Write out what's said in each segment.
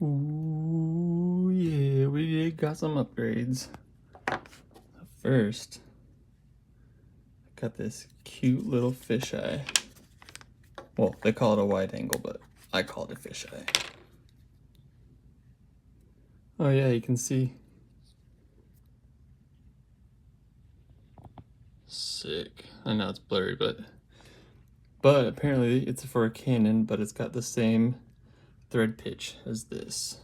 Ooh, yeah, we got some upgrades. First, I got this cute little fisheye. Well, they call it a wide angle, but I call it a fisheye. Oh yeah, you can see. Sick. I know it's blurry, but apparently it's for a Canon, but it's got the same thread pitch as this.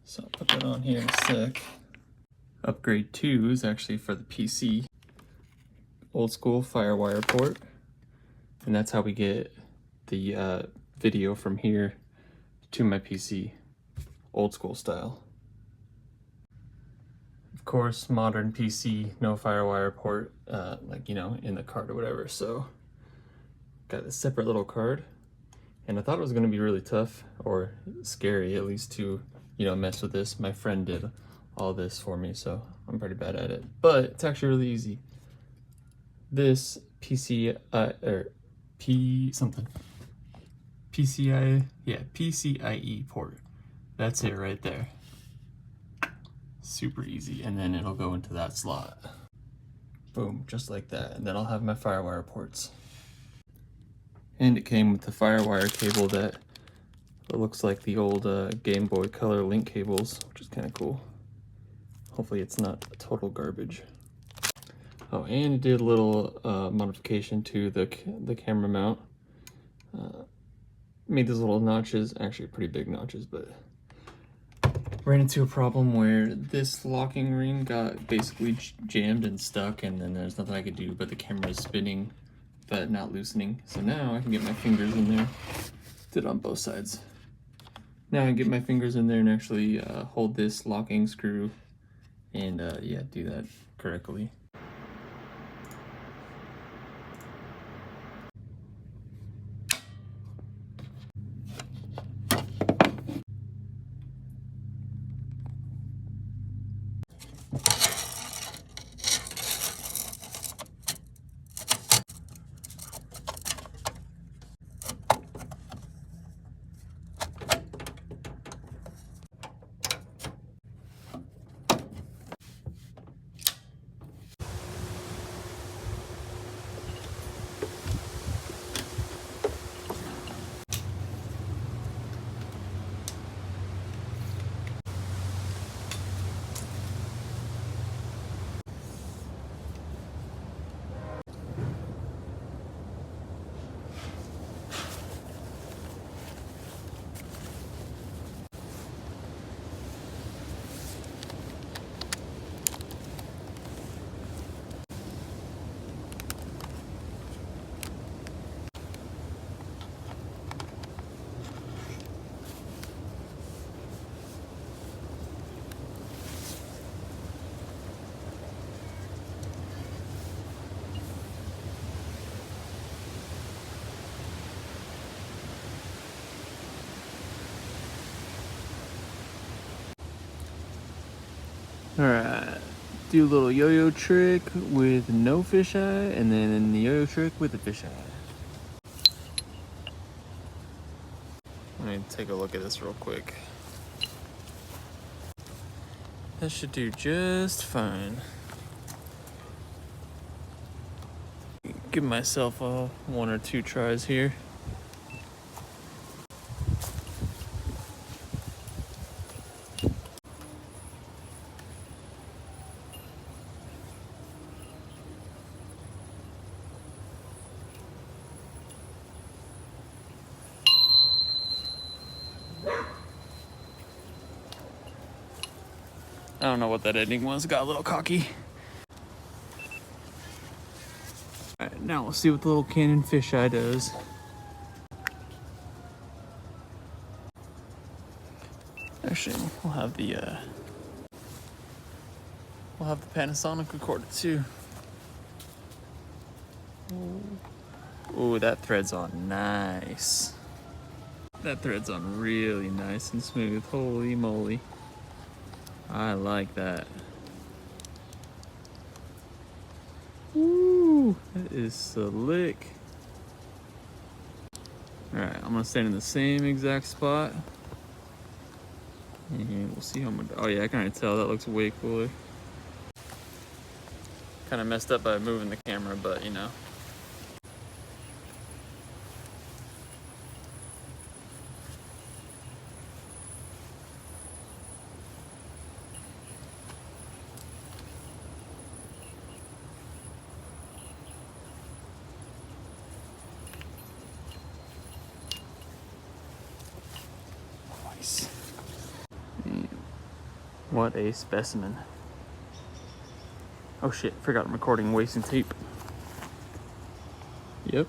So I'll put that on here in a sec. Upgrade 2 is actually for the PC. Old school Firewire port. And that's how we get the video from here to my PC. Old school style. Of course, modern PC, no Firewire port, like, you know, in the card or whatever. So got a separate little card. And I thought it was gonna be really tough, or scary at least, to, you know, mess with this. My friend did all this for me, so I'm pretty bad at it. But it's actually really easy. This PCIe port. That's it right there. Super easy, and then it'll go into that slot. Boom, just like that. And then I'll have my Firewire ports. And it came with the Firewire cable that looks like the old Game Boy Color link cables, which is kind of cool. Hopefully it's not total garbage. Oh, and it did a little modification to the camera mount. Made these little notches, actually pretty big notches, but ran into a problem where this locking ring got basically jammed and stuck, and then there's nothing I could do, but the camera is spinning but not loosening. So now I can get my fingers in there. Did it on both sides. Now I can get my fingers in there and actually hold this locking screw and yeah, do that correctly. Alright, do a little yo-yo trick with no fisheye, and then the yo-yo trick with the fisheye. Let me take a look at this real quick. That should do just fine. Give myself one or two tries here. I don't know what that ending was, got a little cocky. Alright, now we'll see what the little Canon fisheye does. Actually, we'll have the Panasonic recorder too. Ooh, that thread's on nice. That thread's on really nice and smooth. Holy moly. I like that. Woo, that is slick. Alright, I'm gonna stand in the same exact spot And we'll see how much. Oh yeah, I can already tell that looks way cooler. Kind of messed up by moving the camera, but you know. Nice. What a specimen. Oh shit, forgot I'm recording, wasting tape. Yep.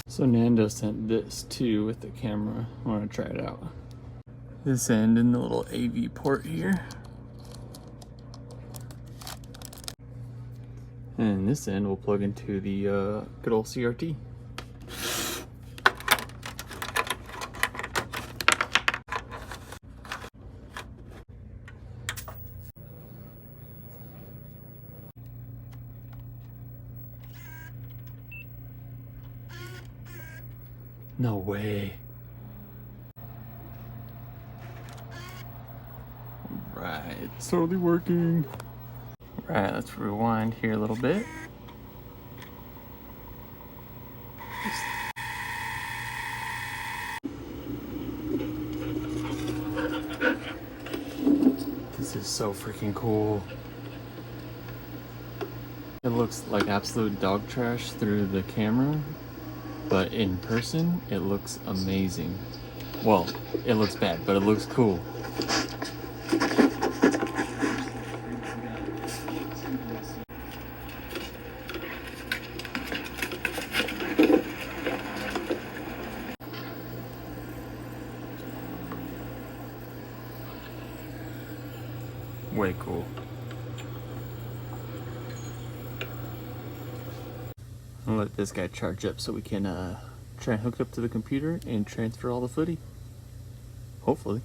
So Nando sent this too with the camera. I want to try it out. This end in the little AV port here. And this end will plug into the good old CRT. No way. Right, it's totally working. Right, let's rewind here a little bit. This is so freaking cool. It looks like absolute dog trash through the camera, but in person, it looks amazing. Well, it looks bad, but it looks cool. Way cool. I'll let this guy charge up so we can try and hook it up to the computer and transfer all the footy. Hopefully.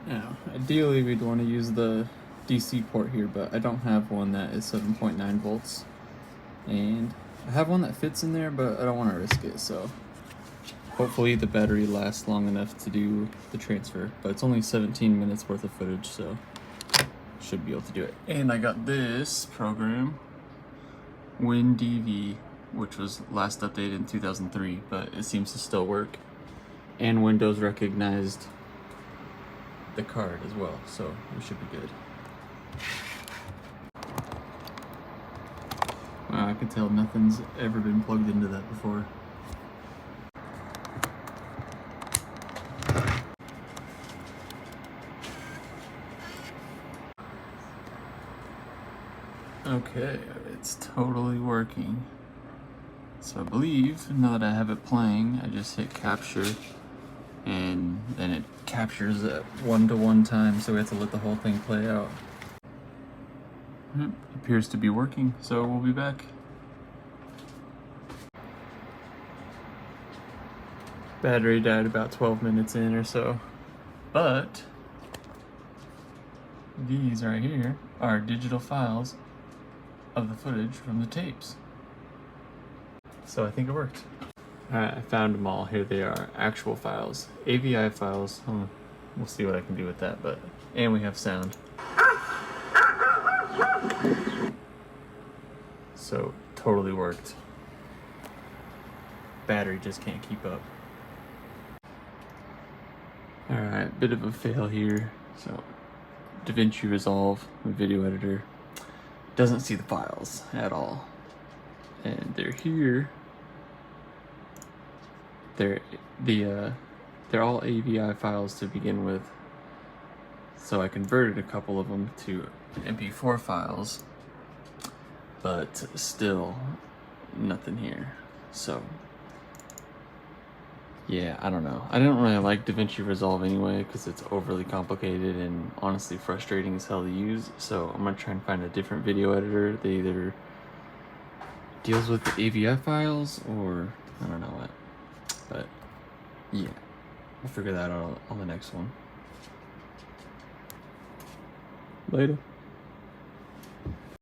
Now, ideally we'd want to use the DC port here, but I don't have one that is 7.9 volts. And I have one that fits in there, but I don't want to risk it, so hopefully the battery lasts long enough to do the transfer. But it's only 17 minutes worth of footage, so should be able to do it. And I got this program, WinDV, which was last updated in 2003, but it seems to still work. And Windows recognized the card as well, so we should be good. Wow, I can tell nothing's ever been plugged into that before. Okay, it's totally working. So I believe, now that I have it playing, I just hit capture, and then it captures at 1-to-1 time, so we have to let the whole thing play out. Appears to be working, so we'll be back. Battery died about 12 minutes in or so, but these right here are digital files of the footage from the tapes. So I think it worked. Alright, I found them all. Here they are, actual files, AVI files. We'll see what I can do with that, but and we have sound. So totally worked. Battery just can't keep up. Alright, bit of a fail here. So DaVinci Resolve, my video editor, doesn't see the files at all. And they're here. They're all AVI files to begin with. So I converted a couple of them to MP4 files, but still nothing here. So yeah, I don't know. I don't really like DaVinci Resolve anyway because it's overly complicated and honestly frustrating as hell to use. So I'm gonna try and find a different video editor that either deals with the AVI files or I don't know what. But yeah, we'll figure that out on the next one. Later.